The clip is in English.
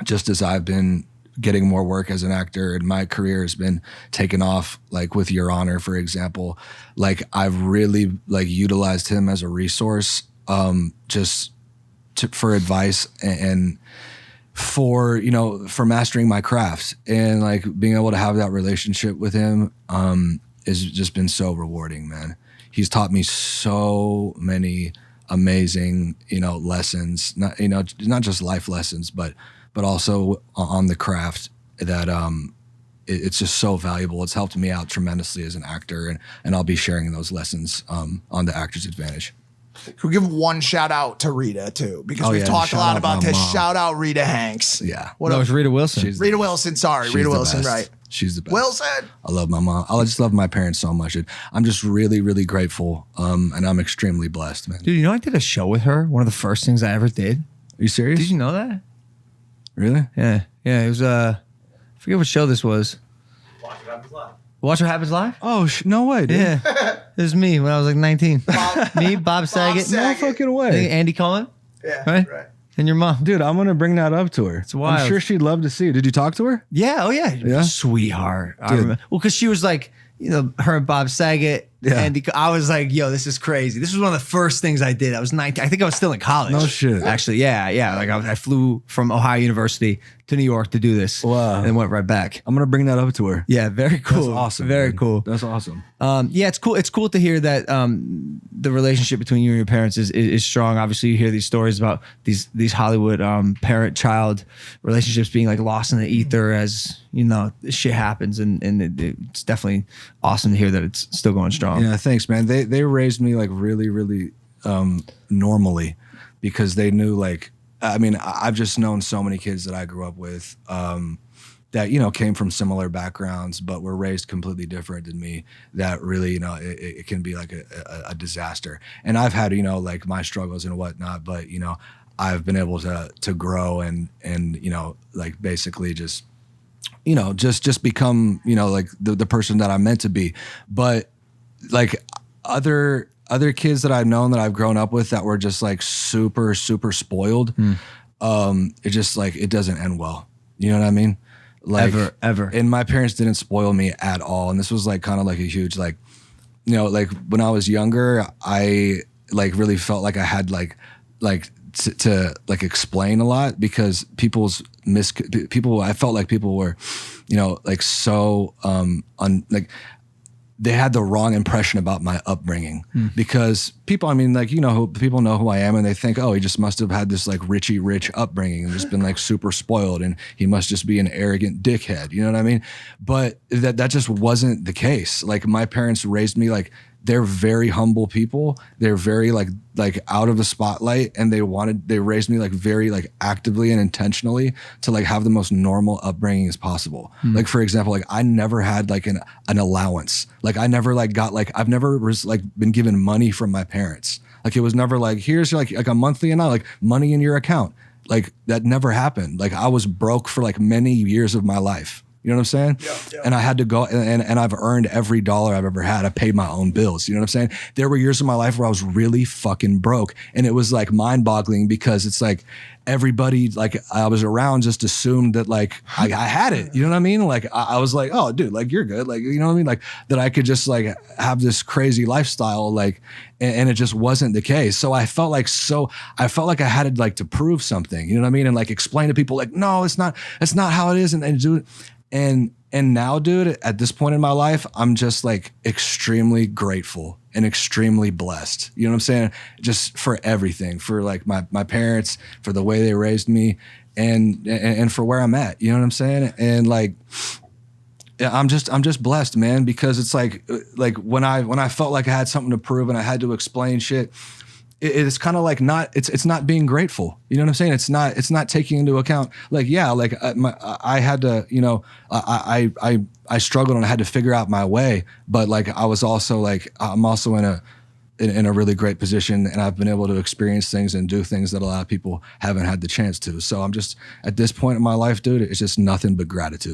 just as I've been getting more work as an actor and my career has been taken off, like with Your Honor, for example, like I've really like utilized him as a resource, for advice and for, you know, for mastering my craft, and like being able to have that relationship with him, has just been so rewarding, man. He's taught me so many amazing, you know, lessons, not just life lessons, but also on the craft that it's just so valuable. It's helped me out tremendously as an actor, and I'll be sharing those lessons on the Actor's Advantage. Can we give one shout out to Rita too? Because we've talked a lot about this. Shout out Rita Hanks. Yeah. No, it's Rita Wilson. Rita Wilson, sorry. Rita Wilson, right. She's the best. Wilson. I love my mom. I just love my parents so much. I'm just really, really grateful. And I'm extremely blessed, man. Dude, you know I did a show with her? One of the first things I ever did. Are you serious? Did you know that? Really? Yeah. Yeah, it was, I forget what show this was. Watch What Happens Live. Watch What Happens Live? Oh, no way, dude. Yeah. It was me when I was like 19. Me, Bob Saget. No fucking way. Andy Cohen. Yeah, right. And your mom. Dude, I'm going to bring that up to her. It's wild. I'm sure she'd love to see it. Did you talk to her? Yeah. Oh, yeah. Yeah? Sweetheart. I remember. Well, because she was like, you know, her and Bob Saget. Yeah. And I was like, yo, this is crazy. This was one of the first things I did. I was 19. I think I was still in college. No shit. Actually, yeah. Yeah. Like I flew from Ohio University to New York to do this. Wow. And went right back. I'm going to bring that up to her. Yeah. Very cool. That's awesome. Very man. cool. That's awesome. Yeah, it's cool. It's cool to hear that the relationship between you and your parents is strong. Obviously, you hear these stories about these Hollywood parent-child relationships being like lost in the ether as, you know, shit happens, and it's definitely awesome to hear that it's still going strong. Yeah, thanks, man. They raised me like really, really normally, because they knew, like, I mean, I've just known so many kids that I grew up with that, you know, came from similar backgrounds, but were raised completely different than me, that really, you know, it can be like a disaster. And I've had, you know, like my struggles and whatnot, but, you know, I've been able to grow and, you know, like basically just, you know, just become, you know, like the person that I'm meant to be. But like other kids that I've known, that I've grown up with, that were just like super, super spoiled, it just like, it doesn't end well. You know what I mean? Like, ever. And my parents didn't spoil me at all. And this was like kind of like a huge, like, you know, like when I was younger, I like really felt like I had like to like explain a lot, because I felt like people were, you know, like so like they had the wrong impression about my upbringing, because people, I mean, like, you know, people know who I am, and they think, oh, he just must have had this like Richie Rich upbringing and just been like super spoiled, and he must just be an arrogant dickhead. You know what I mean? But that just wasn't the case. Like my parents raised me like, they're very humble people. They're very like out of the spotlight, and they raised me like very like actively and intentionally to like have the most normal upbringing as possible. Like for example, like I never had like an allowance. Like I never like got like, I've never like been given money from my parents. Like it was never like, here's like a monthly amount, like money in your account. Like that never happened. Like I was broke for like many years of my life. You know what I'm saying? Yeah. And I had to go, and I've earned every dollar I've ever had. I paid my own bills. You know what I'm saying? There were years of my life where I was really fucking broke, and it was like mind boggling, because it's like everybody like I was around just assumed that like I had it. You know what I mean? Like I was like, oh dude, like you're good. Like, you know what I mean? Like that I could just like have this crazy lifestyle, like, and it just wasn't the case. So I felt like I had to like to prove something, you know what I mean? And like explain to people like, no, it's not how it is. And do it. And now, dude, at this point in my life, I'm just like extremely grateful and extremely blessed. You know what I'm saying? Just for everything, for like my parents, for the way they raised me, and for where I'm at. You know what I'm saying? And like, I'm just blessed, man, because it's like when I felt like I had something to prove and I had to explain shit, it's kind of like it's not being grateful. You know what I'm saying? It's not taking into account, like, yeah, like I had to, you know, I struggled and I had to figure out my way, but like I was also like, I'm also in a really great position, and I've been able to experience things and do things that a lot of people haven't had the chance to. So I'm just, at this point in my life, dude, it's just nothing but gratitude.